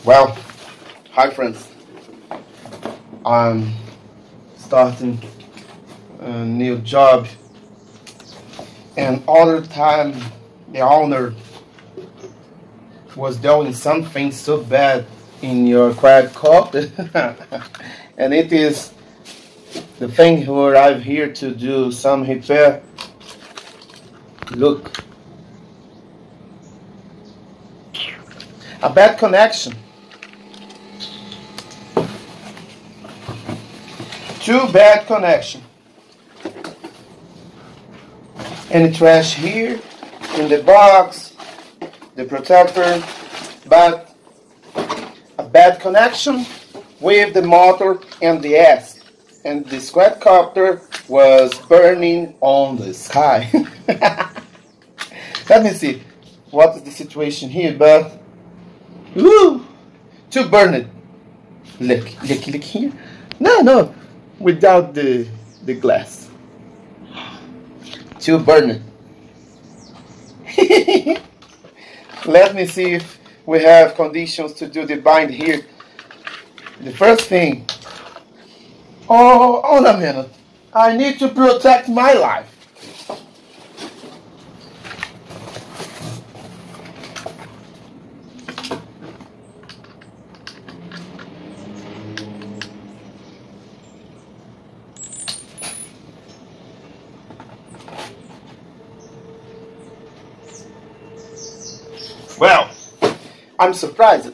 Well, hi friends. I'm starting a new job, and all the time the owner was doing something so bad in your quadcopter, and it is the thing who arrived here to do some repair. Look, a bad connection. Too bad connection. And the trash here in the box, the protector, but a bad connection with the motor and the S. And the quadcopter was burning on the sky. Let me see what is the situation here, but to burn it. Look here. No, without the glass. To burn it. Let me see if we have conditions to do the bind here. The first thing. Oh, hold a minute. I need to protect my life. Well, I'm surprised.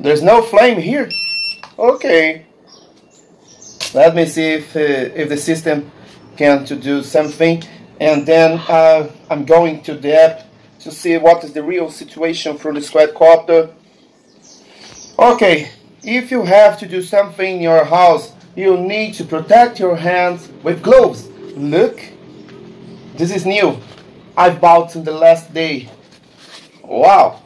There's no flame here. Okay. Let me see if the system can to do something, and then I'm going to the app to see what is the real situation for the quadcopter. Okay, if you have to do something in your house, you need to protect your hands with gloves. Look, this is new. I bought in the last day. Wow.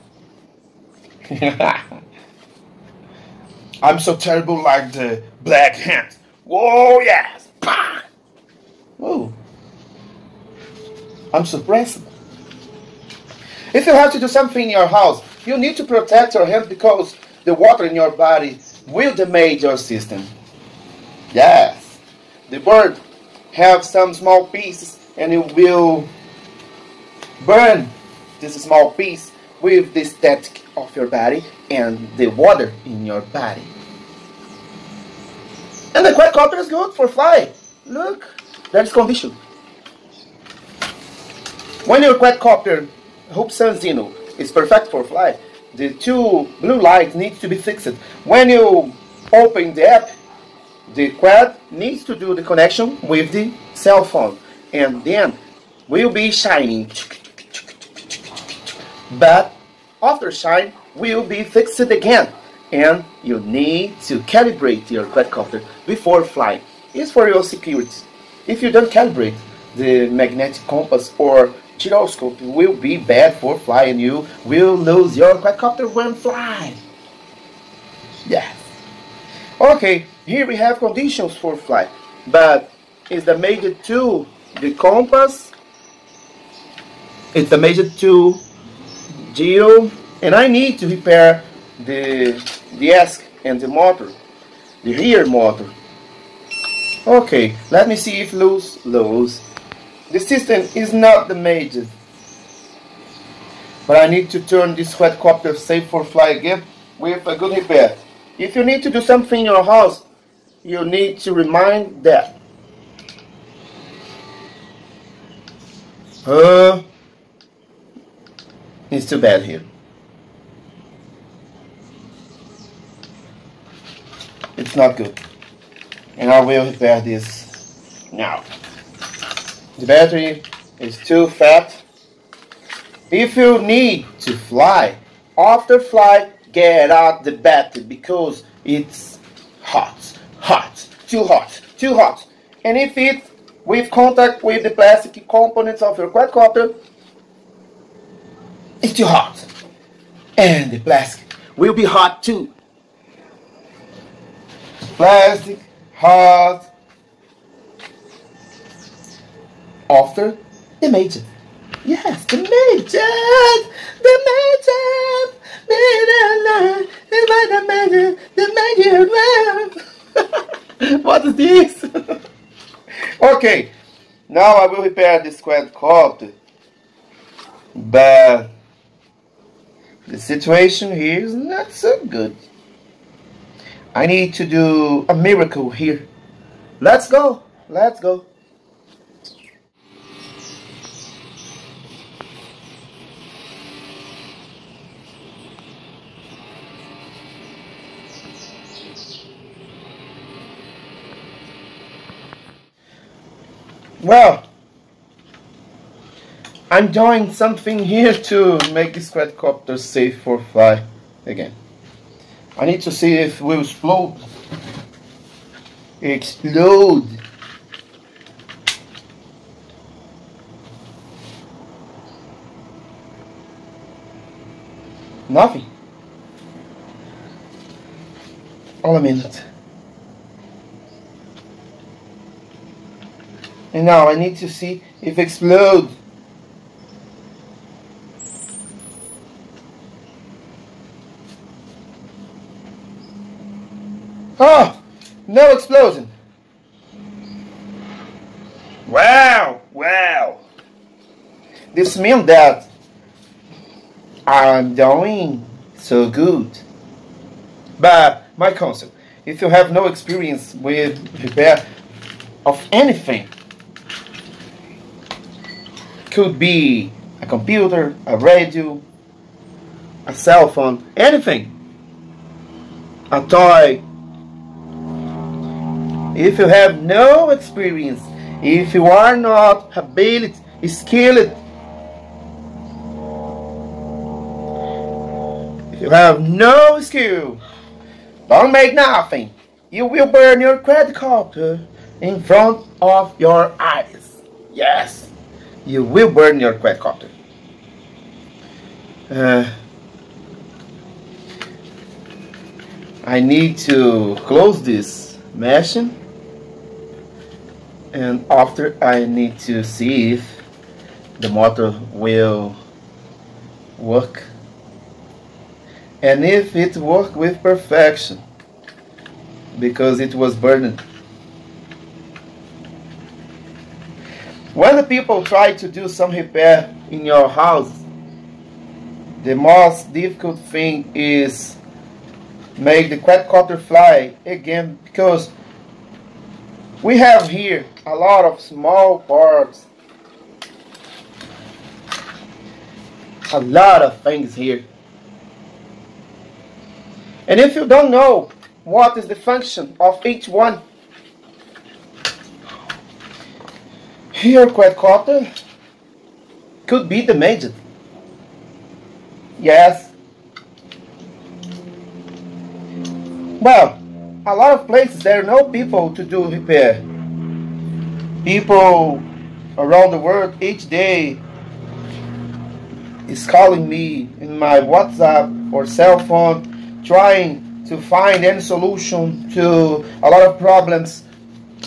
I'm so terrible like the black hands. Whoa, yes. Whoa. I'm surprised. If you have to do something in your house, you need to protect your hands because the water in your body will damage your system. Yes. The bird have some small pieces and it will burn this small piece with the static of your body and the water in your body. And the quadcopter is good for flying. Look, there's condition. When your quadcopter Hubsan Zino is perfect for fly, the two blue lights need to be fixed. When you open the app, the quad needs to do the connection with the cell phone, and then will be shining. But after shine will be fixed again, and you need to calibrate your quadcopter before flying. It's for your security. If you don't calibrate, the magnetic compass or gyroscope will be bad for flying. You will lose your quadcopter when flying. Yes. Okay, here we have conditions for flight, but it's the major two, the compass. It's the major two. Zero, and I need to repair the ESC and the motor, the rear motor. Okay, let me see if loose. The system is not damaged, but I need to turn this quadcopter safe for fly again with a good repair. If you need to do something in your house, you need to remind that. It's too bad here. It's not good. And I will repair this now. The battery is too fat. If you need to fly, after fly, get out the battery because it's hot. Too hot. And if it with contact with the plastic components of your quadcopter, it's too hot, and the plastic will be hot too. Plastic, hot, after the major. Yes, the major! Okay, now I will repair this quadcopter, but the situation here is not so good. I need to do a miracle here. Let's go, let's go. Well, I'm doing something here to make this quadcopter safe for fly again. I need to see if it will explode. Explode. Nothing. All a minute. And now I need to see if it explodes. Oh, no explosion. Wow, wow. This means that I'm doing so good. But my counsel, if you have no experience with repair of anything, could be a computer, a radio, a cell phone, anything, a toy. If you have no experience, if you are not ability, skilled, if you have no skill, don't make nothing. You will burn your quadcopter in front of your eyes. Yes, you will burn your quadcopter. I need to close this meshing. And after, I need to see if the motor will work and if it worked with perfection, because it was burning. When the people try to do some repair in your house, the most difficult thing is make the quadcopter fly again, because we have here a lot of small parts, a lot of things here. And if you don't know what is the function of each one, your quadcopter could be damaged. Yes. Well, a lot of places there are no people to do repair. People around the world each day is calling me in my WhatsApp or cell phone, trying to find any solution to a lot of problems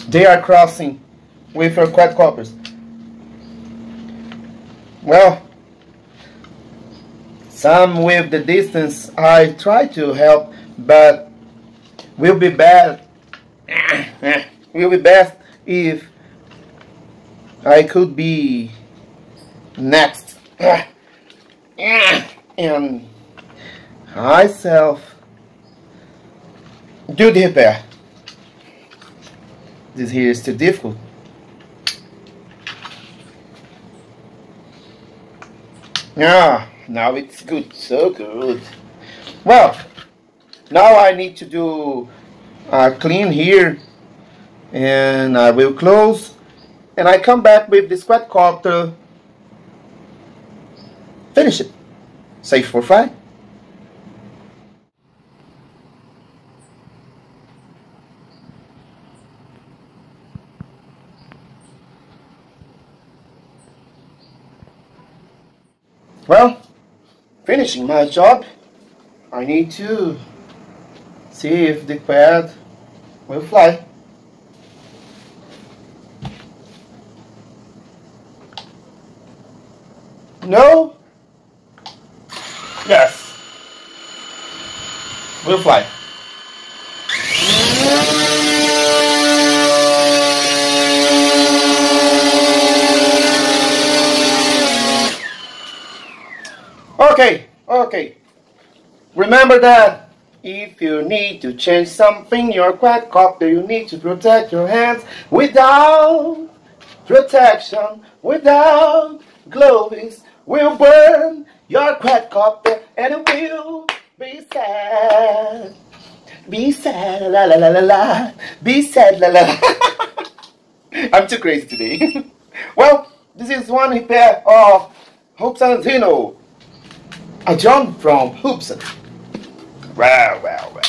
they are crossing with their quadcopters. Well, some with the distance I try to help, but will be bad. Will be best if I could be next and myself do the repair. This here is too difficult. Ah, now it's good, so good. Well, now I need to do a clean here, and I will close, and I come back with this quadcopter, finish it, safe for fly. Well, finishing my job, I need to see if the quad will fly. No? Yes. Will fly. Okay. Remember that if you need to change something, your quadcopter, you need to protect your hands. Without protection, without gloves, will burn your quadcopter and it will be sad. Be sad, la la la la la. Be sad, la la la. I'm too crazy today. Well, this is one repair of Hubsan and Zino. A drum from Hubsan. Well.